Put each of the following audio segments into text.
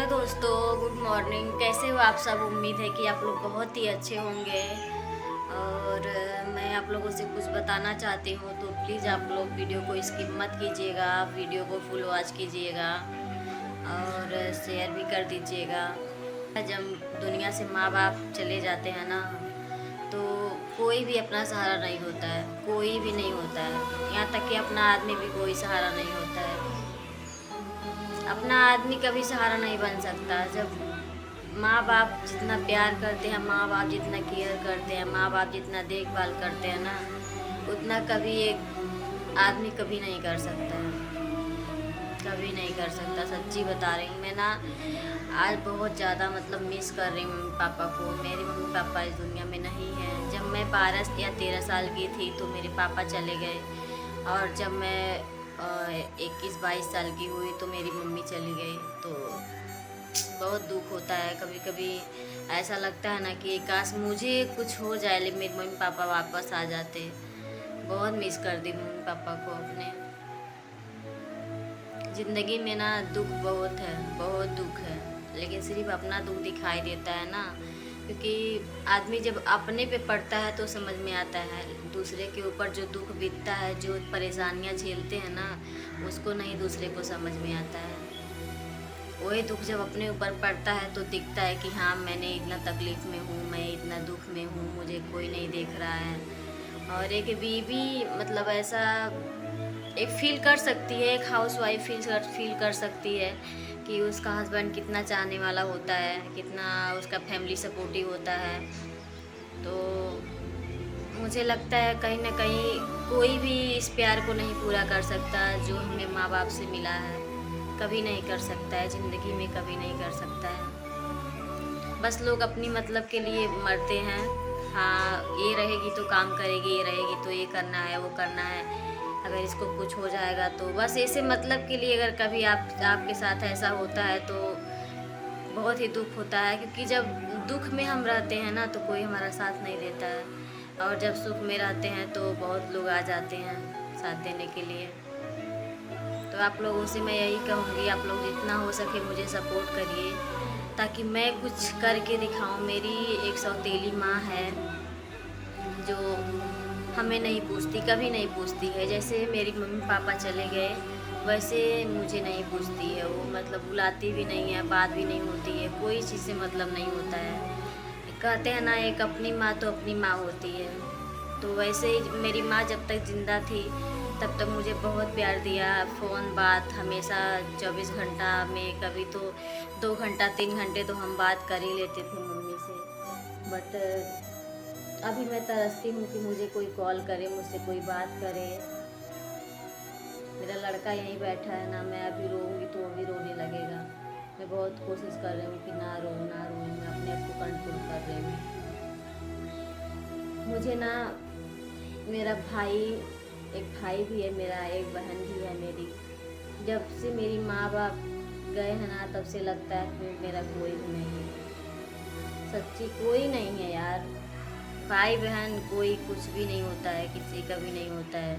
दोस्तों, good morning. कैसे हो आप सब? उम्मीद है कि आप लोग बहुत ही अच्छे होंगे। और मैं आप लोगों से कुछ बताना चाहती हूँ, तो प्लीज़ आप लोग वीडियो को स्किप मत कीजिएगा, वीडियो को फुल वॉच कीजिएगा और शेयर भी कर दीजिएगा। जब दुनिया से माँ बाप चले जाते हैं ना, तो कोई भी अपना सहारा नहीं होता है, कोई भी नहीं होता है। यहाँ तक कि अपना आदमी भी कोई सहारा नहीं होता है। अपना आदमी कभी सहारा नहीं बन सकता। जब माँ बाप जितना प्यार करते हैं, माँ बाप जितना केयर करते हैं, माँ बाप जितना देखभाल करते हैं ना, उतना कभी एक आदमी कभी नहीं कर सकता है, कभी नहीं कर सकता। सच्ची बता रही हूँ मैं ना, आज बहुत ज़्यादा मतलब मिस कर रही हूँ मम्मी पापा को। मेरे मम्मी पापा इस दुनिया में नहीं हैं। जब मैं 12 या 13 साल की थी तो मेरे पापा चले गए, और जब मैं 21-22 साल की हुई तो मेरी मम्मी चली गई। तो बहुत दुख होता है। कभी कभी ऐसा लगता है ना कि काश मुझे कुछ हो जाए, लेकिन मेरे मम्मी पापा वापस आ जाते। बहुत मिस कर दी मम्मी पापा को अपने। ज़िंदगी में ना दुख बहुत है, बहुत दुख है, लेकिन सिर्फ अपना दुख दिखाई देता है ना, क्योंकि आदमी जब अपने पे पड़ता है तो समझ में आता है। दूसरे के ऊपर जो दुख बीतता है, जो परेशानियां झेलते हैं ना, उसको नहीं दूसरे को समझ में आता है। वही दुख जब अपने ऊपर पड़ता है तो दिखता है कि हाँ, मैंने इतना तकलीफ़ में हूँ, मैं इतना दुख में हूँ, मुझे कोई नहीं देख रहा है। और एक बीवी मतलब ऐसा एक फील कर सकती है, एक हाउसवाइफ फील कर सकती है कि उसका हस्बैंड कितना चाहने वाला होता है, कितना उसका फैमिली सपोर्टिव होता है। तो मुझे लगता है कहीं ना कहीं कोई भी इस प्यार को नहीं पूरा कर सकता जो हमें माँ बाप से मिला है। कभी नहीं कर सकता है, ज़िंदगी में कभी नहीं कर सकता है। बस लोग अपनी मतलब के लिए मरते हैं। हाँ, ये रहेगी तो काम करेगी, ये रहेगी तो ये करना है, वो करना है, अगर इसको कुछ हो जाएगा तो बस ऐसे मतलब के लिए। अगर कभी आपके साथ ऐसा होता है तो बहुत ही दुख होता है, क्योंकि जब दुख में हम रहते हैं ना तो कोई हमारा साथ नहीं देता है, और जब सुख में रहते हैं तो बहुत लोग आ जाते हैं साथ देने के लिए। तो आप लोगों से मैं यही कहूँगी, आप लोग जितना हो सके मुझे सपोर्ट करिए, ताकि मैं कुछ करके दिखाऊँ। मेरी एक सौतेली माँ है जो हमें नहीं पूछती, कभी नहीं पूछती है। जैसे मेरी मम्मी पापा चले गए वैसे मुझे नहीं पूछती है वो, मतलब बुलाती भी नहीं है, बात भी नहीं होती है, कोई चीज़ से मतलब नहीं होता है। कहते हैं ना, एक अपनी माँ तो अपनी माँ होती है। तो वैसे ही मेरी माँ जब तक ज़िंदा थी तब तक मुझे बहुत प्यार दिया। फ़ोन बात हमेशा 24 घंटा में, कभी तो 2 घंटा 3 घंटे तो हम बात कर ही लेते थे मम्मी से। बट अभी मैं तरसती हूँ कि मुझे कोई कॉल करे, मुझसे कोई बात करे। मेरा लड़का यहीं बैठा है ना, मैं अभी रोऊंगी तो वो भी रोने लगेगा। मैं बहुत कोशिश कर रही हूँ कि ना रो ना रो, मैं अपने आप को कंट्रोल कर रही हूँ। मुझे ना मेरा भाई, एक भाई भी है मेरा, एक बहन भी है मेरी। जब से मेरी माँ बाप गए हैं ना, तब से लगता है कि मेरा कोई भी नहीं है। सच्ची कोई नहीं है यार। भाई बहन कोई कुछ भी नहीं होता है, किसी का भी नहीं होता है।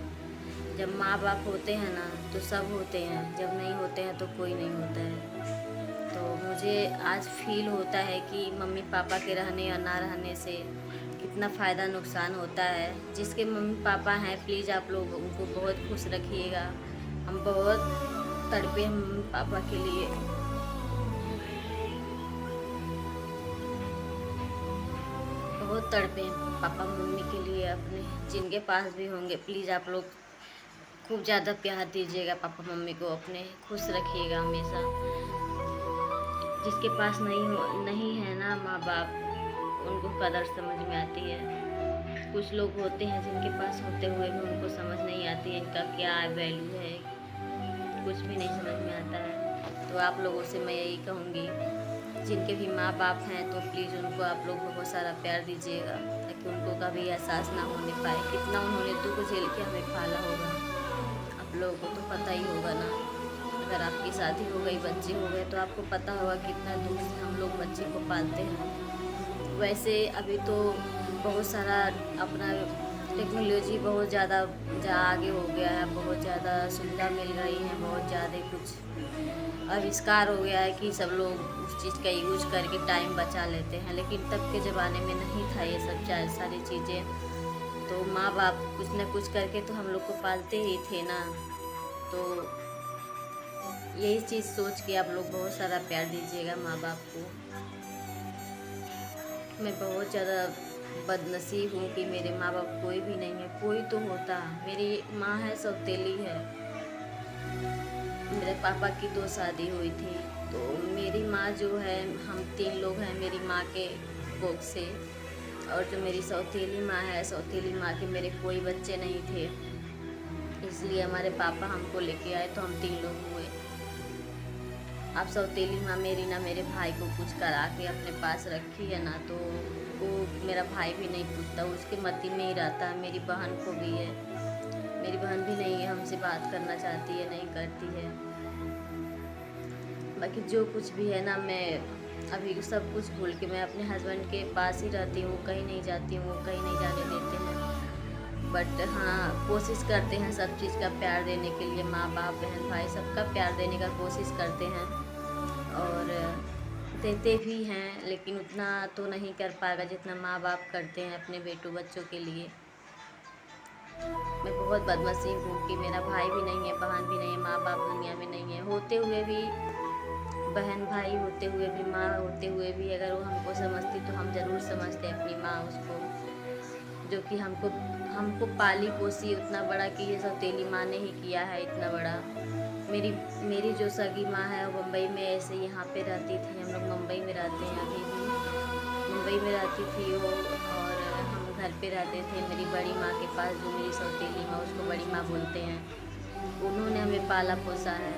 जब माँ बाप होते हैं ना तो सब होते हैं, जब नहीं होते हैं तो कोई नहीं होता है। तो मुझे आज फील होता है कि मम्मी पापा के रहने या ना रहने से कितना फ़ायदा नुकसान होता है। जिसके मम्मी पापा हैं, प्लीज़ आप लोग उनको बहुत खुश रखिएगा। हम बहुत तड़पे हैं मम्मी पापा के लिए, बहुत तड़पे हैं पापा मम्मी के लिए अपने। जिनके पास भी होंगे प्लीज़ आप लोग खूब ज़्यादा प्यार दीजिएगा पापा मम्मी को, अपने खुश रखिएगा हमेशा। जिसके पास नहीं है ना माँ बाप, उनको कदर समझ में आती है। कुछ लोग होते हैं जिनके पास होते हुए भी उनको समझ नहीं आती है इनका क्या वैल्यू है, कुछ भी नहीं समझ में आता है। तो आप लोगों से मैं यही कहूँगी, जिनके भी माँ बाप हैं तो प्लीज़ उनको आप लोग बहुत सारा प्यार दीजिएगा, ताकि उनको कभी एहसास ना होने पाए कितना उन्होंने दुख झेल के हमें पाला होगा। आप लोगों को तो पता ही होगा ना, अगर आपकी शादी हो गई, बच्चे हो गए, तो आपको पता होगा कितना दुख से हम लोग बच्चे को पालते हैं। वैसे अभी तो बहुत सारा अपना टेक्नोलॉजी बहुत ज़्यादा आगे हो गया है, बहुत ज़्यादा सुविधा मिल रही है, बहुत ज़्यादा कुछ आविष्कार हो गया है कि सब लोग उस चीज़ का यूज करके टाइम बचा लेते हैं, लेकिन तब के ज़माने में नहीं था ये सब सारी चीज़ें। तो माँ बाप कुछ न कुछ करके तो हम लोग को पालते ही थे ना। तो यही चीज़ सोच के आप लोग बहुत सारा प्यार दीजिएगा माँ बाप को। मैं बहुत ज़्यादा बदनसीब हूँ कि मेरे माँ बाप कोई भी नहीं है। कोई तो होता, मेरी माँ है सौतेली है। मेरे पापा की 2 शादी हुई थी, तो मेरी माँ जो है, हम 3 लोग हैं मेरी माँ के कोख से। और जो मेरी सौतेली माँ है, सौतेली माँ के मेरे कोई बच्चे नहीं थे, इसलिए हमारे पापा हमको लेके आए तो हम 3 लोग हुए। अब सौतेली माँ मेरी ना मेरे भाई को कुछ करा के अपने पास रखी है ना, तो वो मेरा भाई भी नहीं पूछता, उसके मती में ही रहता है। मेरी बहन को भी है, मेरी बहन भी नहीं है, हमसे बात करना चाहती है, नहीं करती है। बाकी जो कुछ भी है ना, मैं अभी सब कुछ भूल के मैं अपने हस्बैंड के पास ही रहती हूँ, कहीं नहीं जाती हूँ, वो कहीं नहीं जाने देते हैं। बट हाँ, कोशिश करते हैं सब चीज़ का प्यार देने के लिए, माँ बाप बहन भाई सबका प्यार देने का कोशिश करते हैं और देते भी हैं, लेकिन उतना तो नहीं कर पाएगा जितना माँ बाप करते हैं अपने बेटों बच्चों के लिए। मैं बहुत बदनसीब हूँ कि मेरा भाई भी नहीं है, बहन भी नहीं है, माँ बाप दुनिया में नहीं है, होते हुए भी, बहन भाई होते हुए भी, माँ होते हुए भी अगर वो हमको समझती तो हम ज़रूर समझते अपनी माँ उसको, जो कि हमको हमको पाली पोसी उतना बड़ा की ये सौतेली माँ ने ही किया है इतना बड़ा। मेरी जो सगी माँ है वो मुंबई में ऐसे यहाँ पे रहती थी, हम लोग मुंबई में रहते हैं अभी भी, मुंबई में रहती थी वो, और हम घर पे रहते थे मेरी बड़ी माँ के पास, जो मेरी सौतेली माँ, उसको बड़ी माँ बोलते हैं। उन्होंने हमें पाला पोसा है।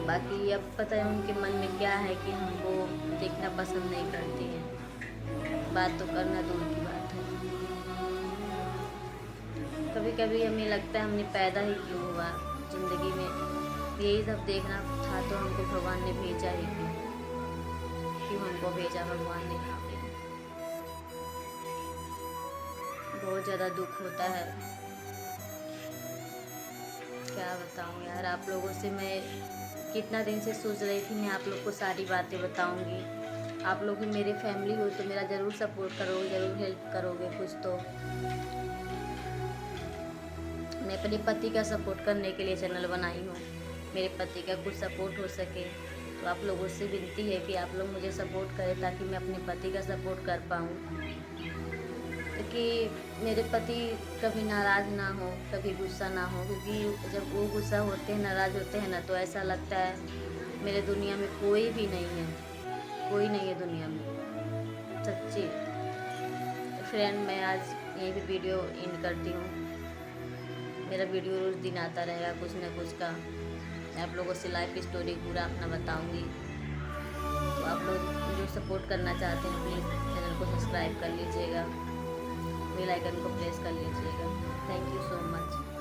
बाकी अब पता है उनके मन में क्या है कि हमको देखना पसंद नहीं करती हैं, बात तो करना दूर की बात है। कभी कभी हमें लगता है हमने पैदा ही क्यों हुआ ज़िंदगी में, यही सब देखना था तो हमको भगवान ने भेजा ही क्यों हमको भेजा भगवान ने यहाँ पे। बहुत ज़्यादा दुख होता है, क्या बताऊँ यार। आप लोगों से मैं कितना दिन से सोच रही थी मैं आप लोग को सारी बातें बताऊंगी। आप लोग भी मेरे फैमिली हो तो मेरा ज़रूर सपोर्ट करोगे, ज़रूर हेल्प करोगे कुछ तो। मैं अपने पति का सपोर्ट करने के लिए चैनल बनाई हूँ, मेरे पति का कुछ सपोर्ट हो सके। तो आप लोगों से विनती है कि आप लोग मुझे सपोर्ट करें ताकि मैं अपने पति का सपोर्ट कर पाऊँ, क्योंकि मेरे पति कभी नाराज़ ना हो, कभी गुस्सा ना हो, क्योंकि जब वो गुस्सा होते हैं, नाराज़ होते हैं ना, तो ऐसा लगता है मेरे दुनिया में कोई भी नहीं है, कोई नहीं है दुनिया में, सच्ची। फ्रेंड, मैं आज यहीं पे वीडियो एंड करती हूँ। मेरा वीडियो रोज़ दिन आता रहेगा कुछ ना कुछ का, मैं आप लोगों से लाइफ स्टोरी पूरा अपना बताऊँगी। तो आप लोग जो सपोर्ट करना चाहते हैं प्लीज़ चैनल को सब्सक्राइब कर लीजिएगा, बेल आइकन को प्रेस कर लीजिएगा। Thank you so much.